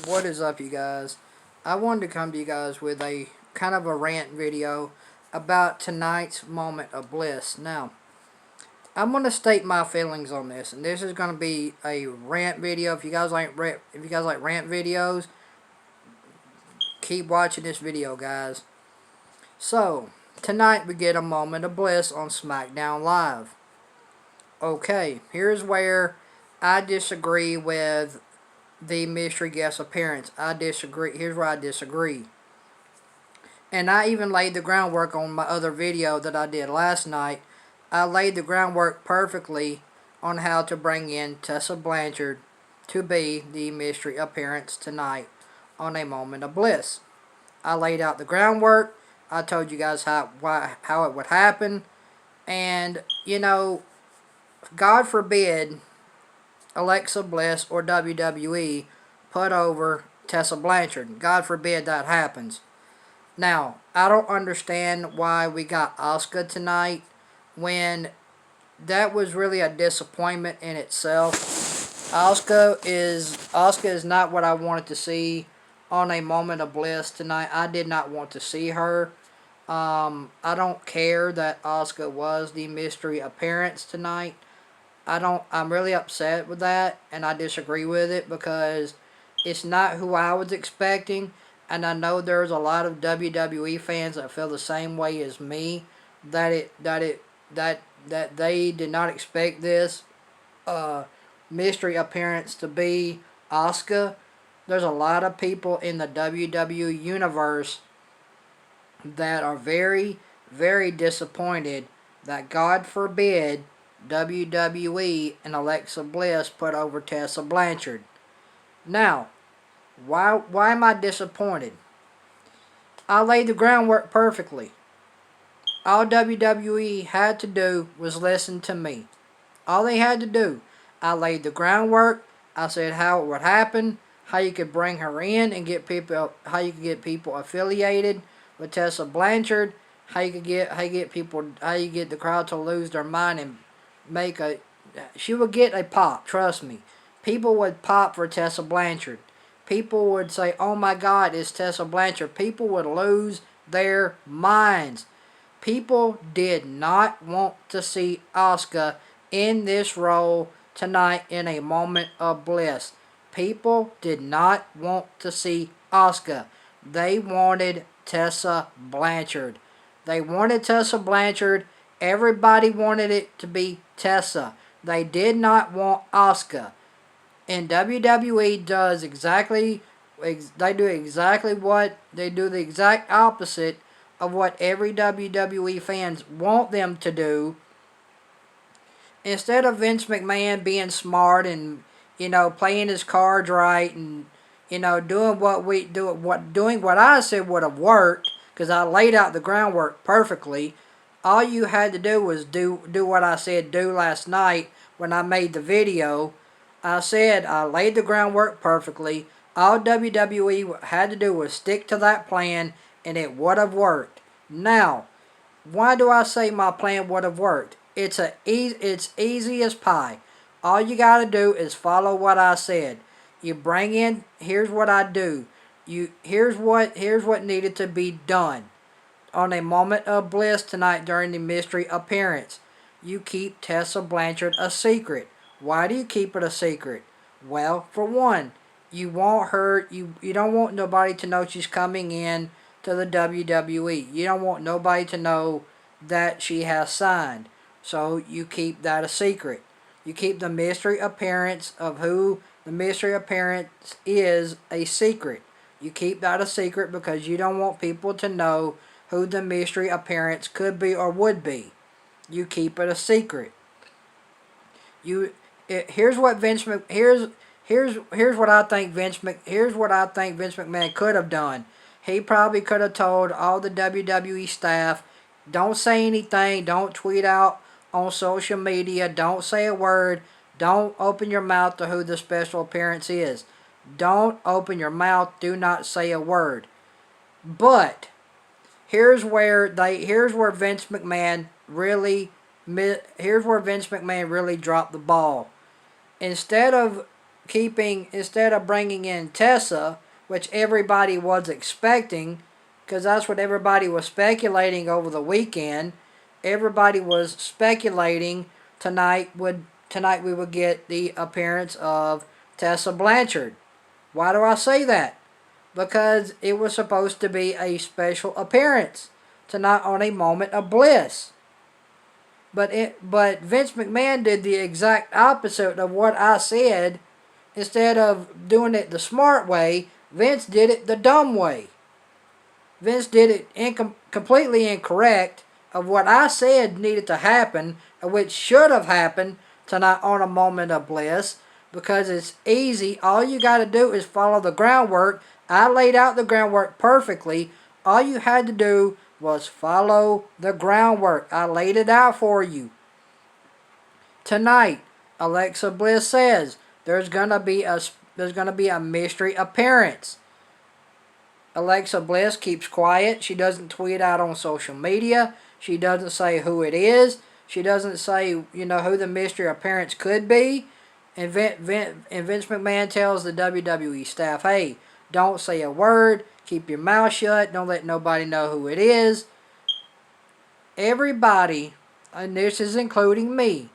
What is up, you guys? I wanted to come to you guys with a kind of a rant video about tonight's moment of bliss. Now, I'm going to state my feelings on this, and this is going to be a rant video. If you guys like rant videos, keep watching this video, guys. So, tonight we get a moment of bliss on SmackDown Live. Okay, here's where I disagree with the mystery guest appearance. I disagree. Here's where I disagree. And I even laid the groundwork on my other video that I did last night. I laid the groundwork perfectly on how to bring in Tessa Blanchard to be the mystery appearance tonight on A Moment of Bliss. I laid out the groundwork. I told you guys how it would happen. And, you know, God forbid Alexa Bliss or WWE put over Tessa Blanchard. God forbid that happens. Now, I don't understand why we got Asuka tonight when that was really a disappointment in itself. Asuka is not what I wanted to see on A Moment of Bliss tonight. I did not want to see her. I don't care that Asuka was the mystery appearance tonight. I'm really upset with that, and I disagree with it because it's not who I was expecting, and I know there's a lot of WWE fans that feel the same way as me, that they did not expect this mystery appearance to be Asuka. There's a lot of people in the WWE universe that are very, very disappointed that, God forbid, WWE and Alexa Bliss put over Tessa Blanchard. Now, why am I disappointed? I laid the groundwork perfectly. All WWE had to do was listen to me. All they had to do. I laid the groundwork. I said how it would happen, how you could bring her in and get people, how you could get people affiliated with Tessa Blanchard, how you get the crowd to lose their mind and she would get a pop, trust me. People would pop for Tessa Blanchard. People would say, oh my God, it's Tessa Blanchard. People would lose their minds. People did not want to see Asuka in this role tonight in A Moment of Bliss. People did not want to see Asuka. They wanted Tessa Blanchard. They wanted Tessa Blanchard. Everybody wanted it to be Tessa. They did not want Asuka. And WWE does exactly, they do the exact opposite of what every WWE fans want them to do. Instead of Vince McMahon being smart and, playing his cards right and, doing what I said would have worked, because I laid out the groundwork perfectly. All you had to do was do what I said do last night when I made the video. I said I laid the groundwork perfectly. All WWE had to do was stick to that plan, and it would have worked. Now, why do I say my plan would have worked? It's easy as pie. All you got to do is follow what I said. You bring in, here's what I do. Here's what needed to be done. On A Moment of Bliss tonight during the mystery appearance, you keep Tessa Blanchard a secret. Why do you keep it a secret? Well, for one, you want her, you don't want nobody to know she's coming in to the WWE. You don't want nobody to know that she has signed. So you keep that a secret. You keep the mystery appearance of who the mystery appearance is a secret. You keep that a secret because you don't want people to know who the mystery appearance could be or would be. You keep it a secret. Here's what I think Vince McMahon could have done. He probably could have told all the WWE staff, don't say anything, don't tweet out on social media, don't say a word, don't open your mouth to who the special appearance is. Don't open your mouth, do not say a word. But here's where Vince McMahon really dropped the ball. Instead of instead of bringing in Tessa, which everybody was expecting, because that's what everybody was speculating over the weekend. Everybody was speculating tonight we would get the appearance of Tessa Blanchard. Why do I say that? Because it was supposed to be a special appearance tonight on a Moment of Bliss. But Vince McMahon did the exact opposite of what I said. Instead of doing it the smart way, Vince did it the dumb way. Vince did it completely incorrect of what I said needed to happen, which should have happened tonight on a Moment of Bliss, because it's easy. All you got to do is follow the groundwork. I laid out the groundwork perfectly. All you had to do was follow the groundwork. I laid it out for you. Tonight, Alexa Bliss says there's gonna be a mystery appearance. Alexa Bliss keeps quiet. She doesn't tweet out on social media. She doesn't say who it is. She doesn't say, who the mystery appearance could be. And Vince McMahon tells the WWE staff, hey, don't say a word. Keep your mouth shut. Don't let nobody know who it is. Everybody, and this is including me,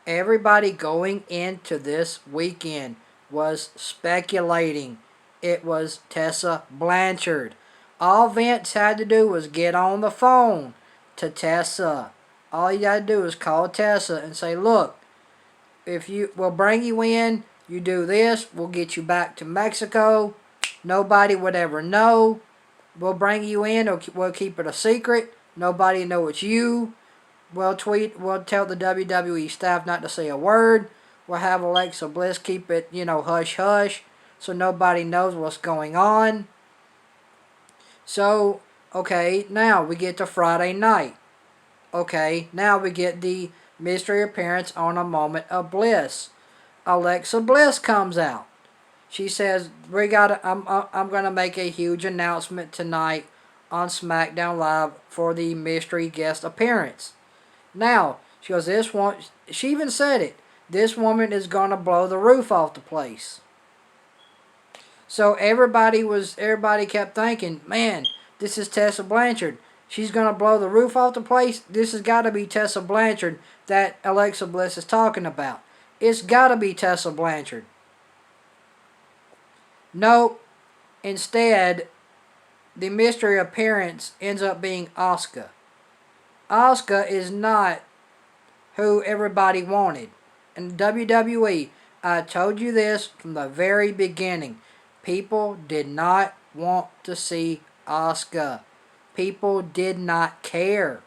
everybody going into this weekend was speculating it was Tessa Blanchard. All Vince had to do was get on the phone to Tessa. All you got to do is call Tessa and say, look, we'll bring you in, you do this, we'll get you back to Mexico. Nobody would ever know. We'll bring you in, we'll keep it a secret. Nobody know it's you. We'll tell the WWE staff not to say a word. We'll have Alexa Bliss keep it, hush hush, so nobody knows what's going on. So, okay, now we get to Friday night. Okay, now we get the mystery appearance on a Moment of Bliss. Alexa Bliss comes out. She says, I'm going to make a huge announcement tonight on SmackDown Live for the mystery guest appearance. Now, she goes, she even said it, this woman is going to blow the roof off the place. So everybody kept thinking, man, this is Tessa Blanchard. She's going to blow the roof off the place. This has got to be Tessa Blanchard that Alexa Bliss is talking about. It's got to be Tessa Blanchard. Nope. Instead, the mystery appearance ends up being Asuka. Asuka is not who everybody wanted. In WWE, I told you this from the very beginning. People did not want to see Asuka. People did not care.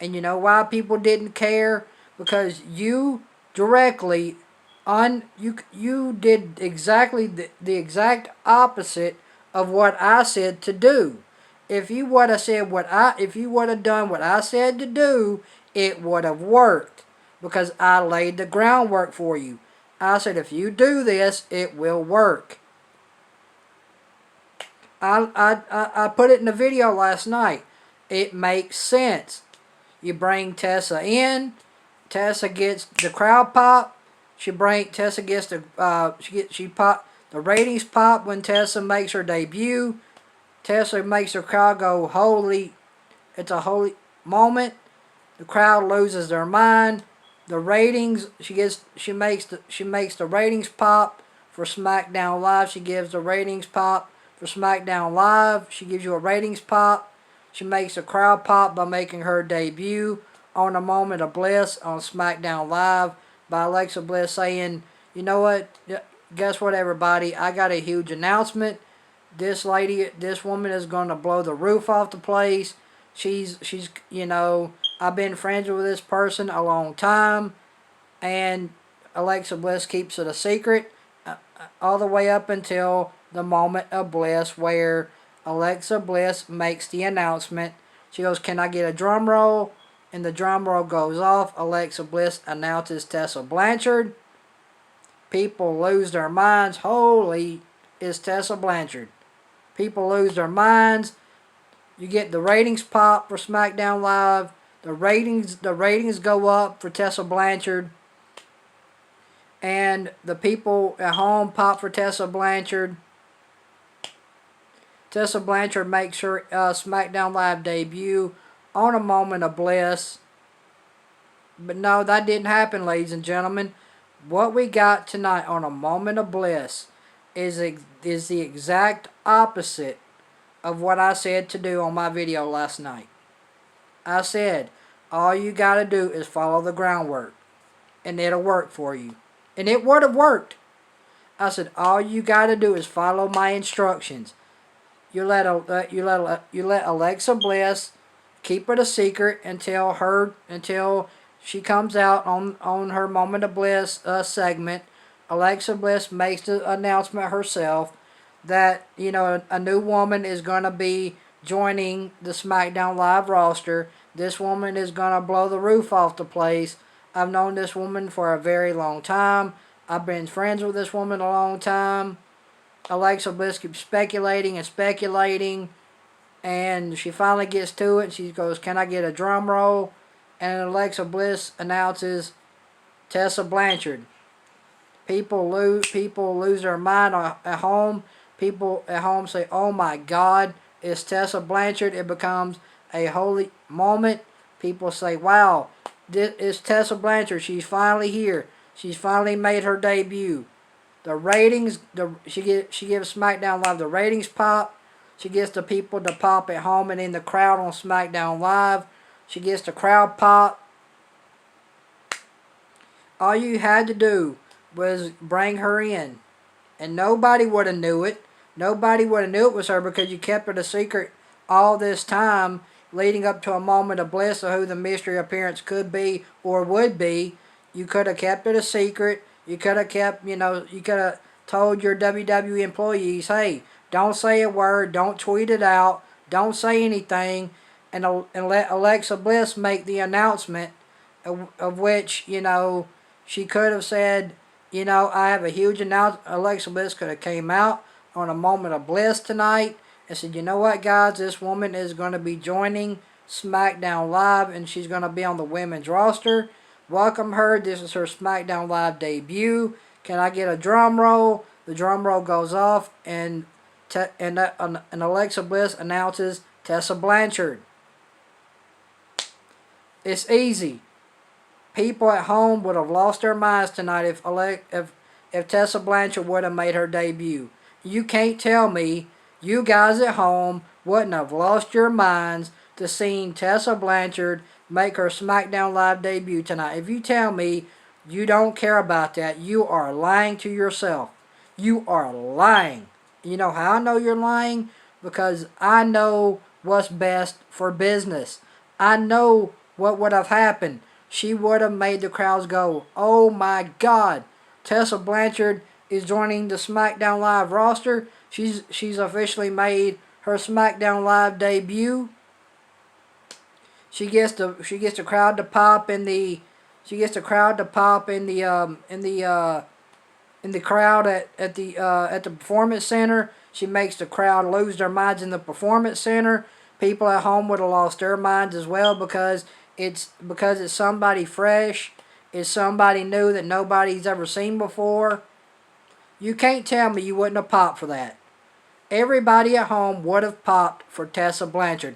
And you know why people didn't care? Because you directly you did exactly the exact opposite of what I said to do. If you would have done what I said to do, it would have worked, because I laid the groundwork for you. I said, if you do this, it will work. I put it in the video last night. It makes sense. You bring Tessa in. Tessa gets the crowd pop. Tessa gets the the ratings pop when Tessa makes her debut. Tessa makes the crowd go holy. It's a holy moment. The crowd loses their mind. The ratings she makes the ratings pop for SmackDown Live. She gives the ratings pop for SmackDown Live. She gives you a ratings pop. She makes the crowd pop by making her debut on a Moment of Bliss on SmackDown Live by Alexa Bliss saying, you know what, guess what, everybody, I got a huge announcement. This woman is going to blow the roof off the place. She's I've been friends with this person a long time, and Alexa Bliss keeps it a secret all the way up until the Moment of Bliss, where Alexa Bliss makes the announcement. She goes, can I get a drum roll? And the drum roll goes off. Alexa Bliss announces Tessa Blanchard. People lose their minds. Holy, is Tessa Blanchard. People lose their minds. You get the ratings pop for SmackDown Live. The ratings go up for Tessa Blanchard. And the people at home pop for Tessa Blanchard. Tessa Blanchard makes her SmackDown Live debut on a moment of bliss. But no, that didn't happen, ladies and gentlemen. What we got tonight on a moment of bliss is the exact opposite of what I said to do on my video last night. I said, all you got to do is follow the groundwork, and it'll work for you. And it would have worked. I said, all you got to do is follow my instructions. You let Alexa Bliss keep it a secret until she comes out on her Moment of Bliss segment. Alexa Bliss makes the announcement herself that, you know, a new woman is going to be joining the SmackDown Live roster. This woman is going to blow the roof off the place. I've known this woman for a very long time. I've been friends with this woman a long time. Alexa Bliss keeps speculating and speculating, and she finally gets to it. She goes, "Can I get a drum roll?" And Alexa Bliss announces Tessa Blanchard. People lose their mind at home. People at home say, "Oh my God, it's Tessa Blanchard." It becomes a holy moment. People say, "Wow, this is Tessa Blanchard. She's finally here. She's finally made her debut." The ratings, she gives SmackDown Live the ratings pop. She gets the people to pop at home and in the crowd on SmackDown Live. She gets the crowd pop. All you had to do was bring her in, and nobody would have knew it. Nobody would have knew it was her because you kept it a secret all this time leading up to a moment of bliss of who the mystery appearance could be or would be. You could have kept it a secret. You could have kept, you could have told your WWE employees, hey, don't say a word, don't tweet it out, don't say anything, and let Alexa Bliss make the announcement of which, she could have said, I have a huge announcement. Alexa Bliss could have came out on a moment of bliss tonight and said, you know what, guys, this woman is going to be joining SmackDown Live, and she's going to be on the women's roster. Welcome her. This is her SmackDown Live debut. Can I get a drum roll? The drum roll goes off, and Alexa Bliss announces Tessa Blanchard. It's easy. People at home would have lost their minds tonight if Tessa Blanchard would have made her debut. You can't tell me you guys at home wouldn't have lost your minds to seeing Tessa Blanchard make her SmackDown Live debut tonight. If you tell me you don't care about that, you are lying to yourself. You are lying. You know how I know you're lying? Because I know what's best for business. I know what would have happened. She would have made the crowds go, oh my God, Tessa Blanchard is joining the SmackDown Live roster. She's officially made her SmackDown Live debut. She gets the crowd to pop in the crowd at the Performance Center. She makes the crowd lose their minds in the Performance Center. People at home would have lost their minds as well because it's somebody fresh. It's somebody new that nobody's ever seen before. You can't tell me you wouldn't have popped for that. Everybody at home would have popped for Tessa Blanchard.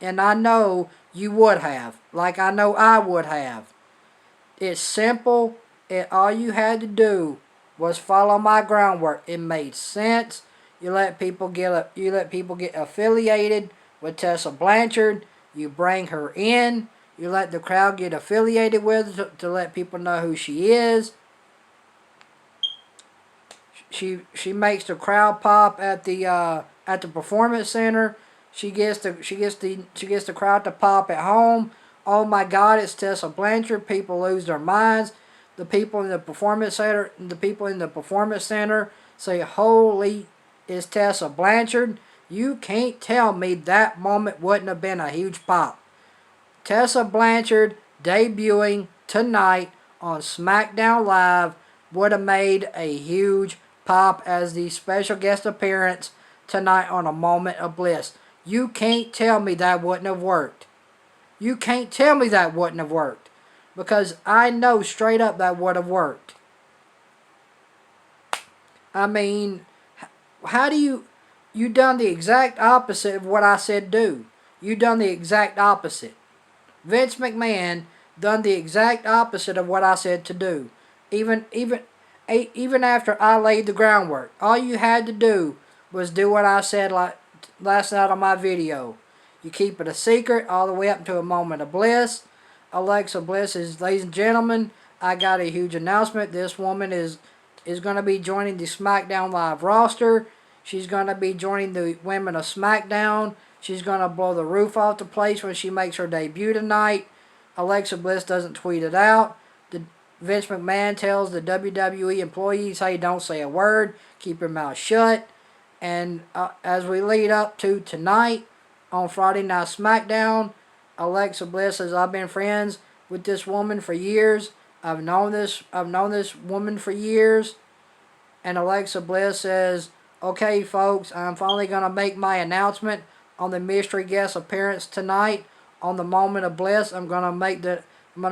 And I know you would have. Like I know I would have. It's simple. All you had to do was follow my groundwork. It made sense. You let people get affiliated with Tessa Blanchard. You bring her in. You let the crowd get affiliated with her to let people know who she is. She makes the crowd pop at the Performance Center. She gets the crowd to pop at home. Oh my God, it's Tessa Blanchard. People lose their minds. The people in the Performance Center say, "Holy, it's Tessa Blanchard." You can't tell me that moment wouldn't have been a huge pop. Tessa Blanchard debuting tonight on SmackDown Live would have made a huge pop as the special guest appearance tonight on a moment of bliss. You can't tell me that wouldn't have worked. You can't tell me that wouldn't have worked. Because I know straight up that would have worked. I mean, how do you done the exact opposite of what I said do. You done the exact opposite. Vince McMahon done the exact opposite of what I said to do. Even even even after I laid the groundwork, all you had to do was do what I said like last night on my video. You keep it a secret all the way up to a moment of bliss. Alexa Bliss is, ladies and gentlemen, I got a huge announcement. This woman is going to be joining the SmackDown Live roster. She's going to be joining the women of SmackDown. She's going to blow the roof off the place when she makes her debut tonight. Alexa Bliss doesn't tweet it out. Vince McMahon tells the WWE employees, hey, don't say a word. Keep your mouth shut. And as we lead up to tonight on Friday Night SmackDown, Alexa Bliss says, I've been friends with this woman for years. I've known this woman for years. And Alexa Bliss says, okay, folks, I'm finally going to make my announcement on the mystery guest appearance tonight on the Moment of Bliss. I'm going to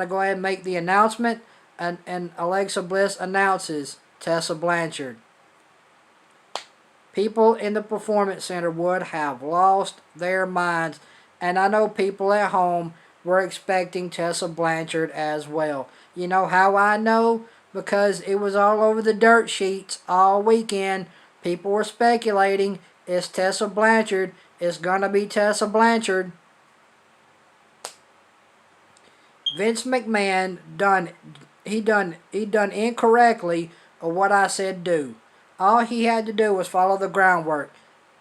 go ahead and make the announcement. And Alexa Bliss announces Tessa Blanchard. People in the Performance Center would have lost their minds. And I know people at home were expecting Tessa Blanchard as well. You know how I know? Because it was all over the dirt sheets all weekend. People were speculating, it's Tessa Blanchard. It's going to be Tessa Blanchard. Vince McMahon done incorrectly of what I said do. All he had to do was follow the groundwork,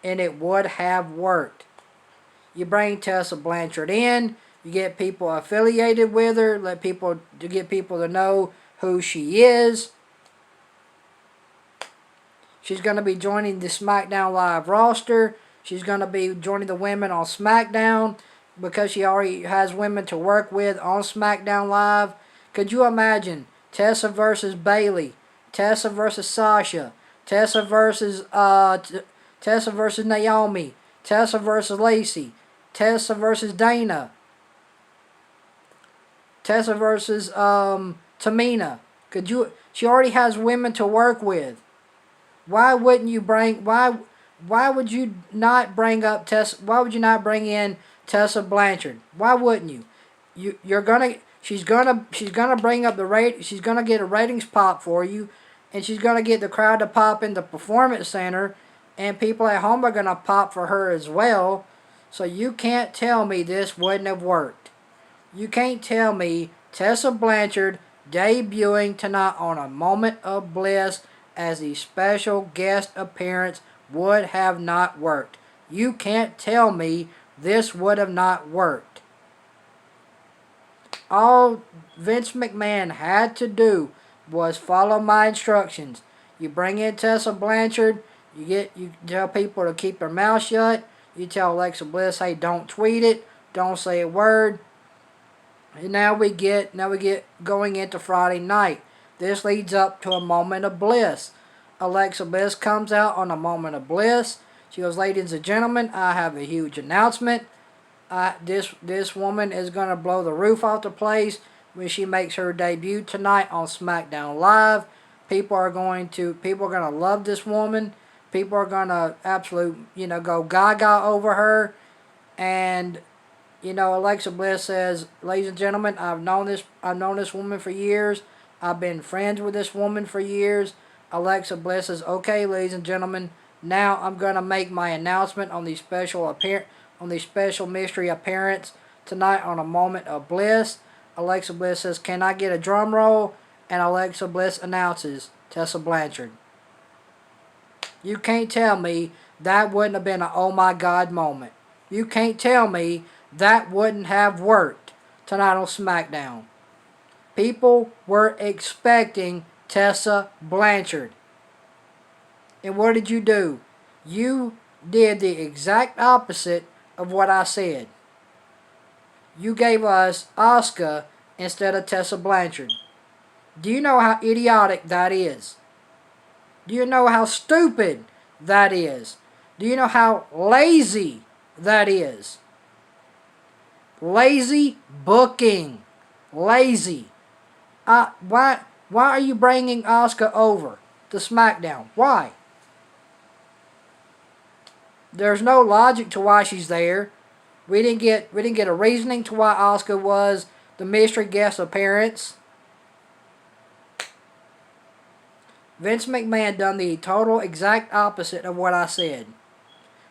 and it would have worked. You bring Tessa Blanchard in, you get people affiliated with her, get people to know who she is. She's going to be joining the SmackDown Live roster. She's going to be joining the women on SmackDown because she already has women to work with on SmackDown Live. Could you imagine Tessa versus Bayley, Tessa versus Sasha, Tessa versus Naomi, Tessa versus Lacey, Tessa versus Dana, Tessa versus Tamina? She already has women to work with. Why would you not bring up Tessa? Why would you not bring in Tessa Blanchard? Why wouldn't you? She's gonna bring up the rate. She's gonna get a ratings pop for you, and she's gonna get the crowd to pop in the Performance Center, and people at home are gonna pop for her as well. So you can't tell me this wouldn't have worked. You can't tell me Tessa Blanchard debuting tonight on a Moment of Bliss as the special guest appearance would have not worked. You can't tell me this would have not worked. All Vince McMahon had to do was follow my instructions. You bring in Tessa Blanchard, you tell people to keep their mouth shut, you tell Alexa Bliss, hey, don't tweet it, don't say a word. And now we get going into Friday night. This leads up to a Moment of Bliss. Alexa Bliss comes out on a Moment of Bliss. She goes, ladies and gentlemen, I have a huge announcement. This woman is going to blow the roof off the place when she makes her debut tonight on SmackDown Live. People are going to love this woman. People are going to go gaga over her. And Alexa Bliss says, ladies and gentlemen, I've known this woman for years. I've been friends with this woman for years. Alexa Bliss says, okay, ladies and gentlemen, now I'm going to make my announcement on the special mystery appearance tonight on a Moment of Bliss. Alexa Bliss says, can I get a drum roll? And Alexa Bliss announces Tessa Blanchard. You can't tell me that wouldn't have been an oh my God moment. You can't tell me that wouldn't have worked tonight on SmackDown. People were expecting Tessa Blanchard. And what did you do? You did the exact opposite of what I said. You gave us Asuka instead of Tessa Blanchard. Do you know how idiotic that is? Do you know how stupid that is? Do you know how lazy that is? Lazy booking. Lazy. Why are you bringing Asuka over to SmackDown? Why? There's no logic to why she's there. We didn't get a reasoning to why Asuka was the mystery guest appearance. Vince McMahon done the total exact opposite of what I said.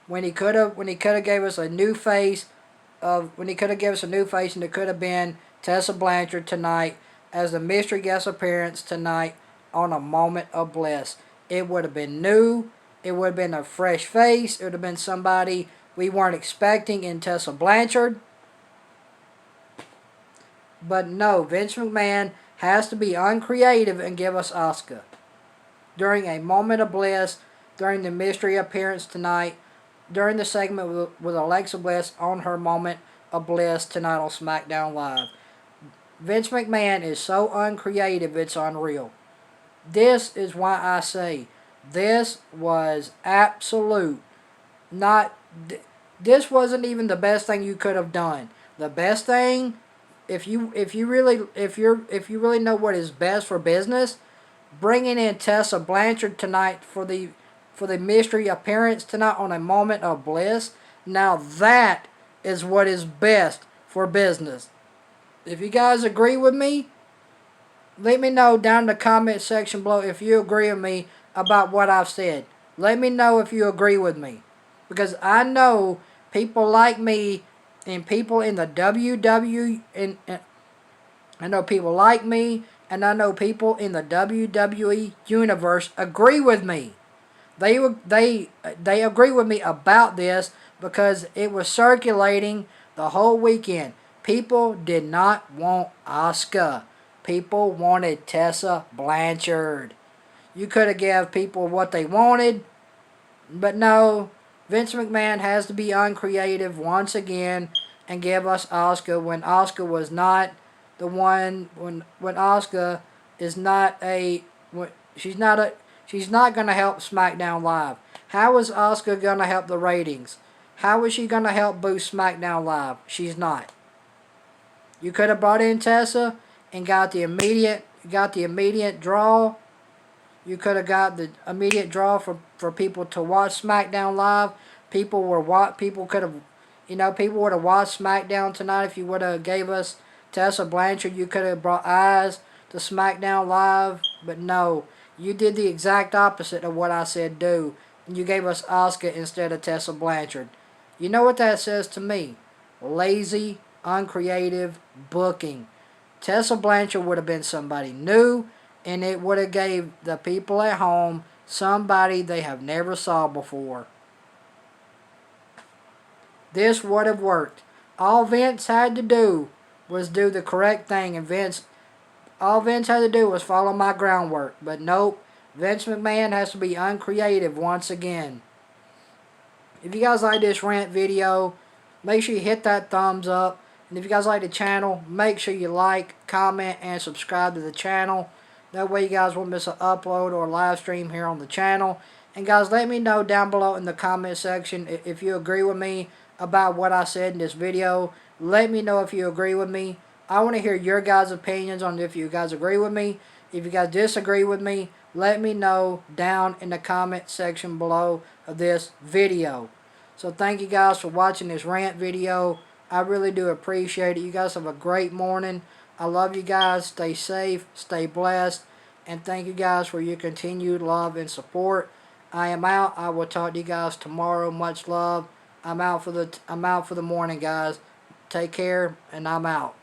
When he could have gave us a new face when he could have given us a new face, and it could have been Tessa Blanchard tonight as the mystery guest appearance tonight on a Moment of Bliss. It would have been new. It would have been a fresh face. It would have been somebody we weren't expecting in Tessa Blanchard. But no, Vince McMahon has to be uncreative and give us Asuka. During a Moment of Bliss, during the mystery appearance tonight, during the segment with Alexa Bliss on her Moment of Bliss tonight on SmackDown Live. Vince McMahon is so uncreative, it's unreal. This is why I say this was absolute. Not this wasn't even the best thing you could have done. The best thing, if you really know what is best for business, bringing in Tessa Blanchard tonight for the mystery appearance tonight on a Moment of Bliss. Now that is what is best for business. If you guys agree with me, let me know down in the comment section below if you agree with me about what I've said. Let me know if you agree with me. Because I know people like me and people in the WWE, I know people like me, and I know people in the WWE universe agree with me. They agree with me about this because it was circulating the whole weekend. People did not want Asuka. People wanted Tessa Blanchard. You could have gave people what they wanted, but no. Vince McMahon has to be uncreative once again and give us Asuka when Asuka was not the one. When Asuka is not a. She's not going to help SmackDown Live. How is Asuka going to help the ratings? How is she going to help boost SmackDown Live? She's not. You could have brought in Tessa and got the immediate draw. You could have got the immediate draw for people to watch SmackDown Live. People would have watched SmackDown tonight if you would have gave us Tessa Blanchard. You could have brought eyes to SmackDown Live, but no. You did the exact opposite of what I said do, and you gave us Asuka instead of Tessa Blanchard. You know what that says to me? Lazy, uncreative booking. Tessa Blanchard would have been somebody new, and it would have gave the people at home somebody they have never saw before. This would have worked. All Vince had to do was do the correct thing, and all Vince had to do was follow my groundwork. But nope, Vince McMahon has to be uncreative once again. If you guys like this rant video, make sure you hit that thumbs up. And if you guys like the channel, make sure you like, comment, and subscribe to the channel. That way you guys won't miss an upload or a live stream here on the channel. And guys, let me know down below in the comment section if you agree with me about what I said in this video. Let me know if you agree with me. I want to hear your guys' opinions on if you guys agree with me. If you guys disagree with me, let me know down in the comment section below of this video. So thank you guys for watching this rant video. I really do appreciate it. You guys have a great morning. I love you guys. Stay safe, stay blessed, and thank you guys for your continued love and support. I am out. I will talk to you guys tomorrow. Much love. I'm out for the morning, guys. Take care, and I'm out.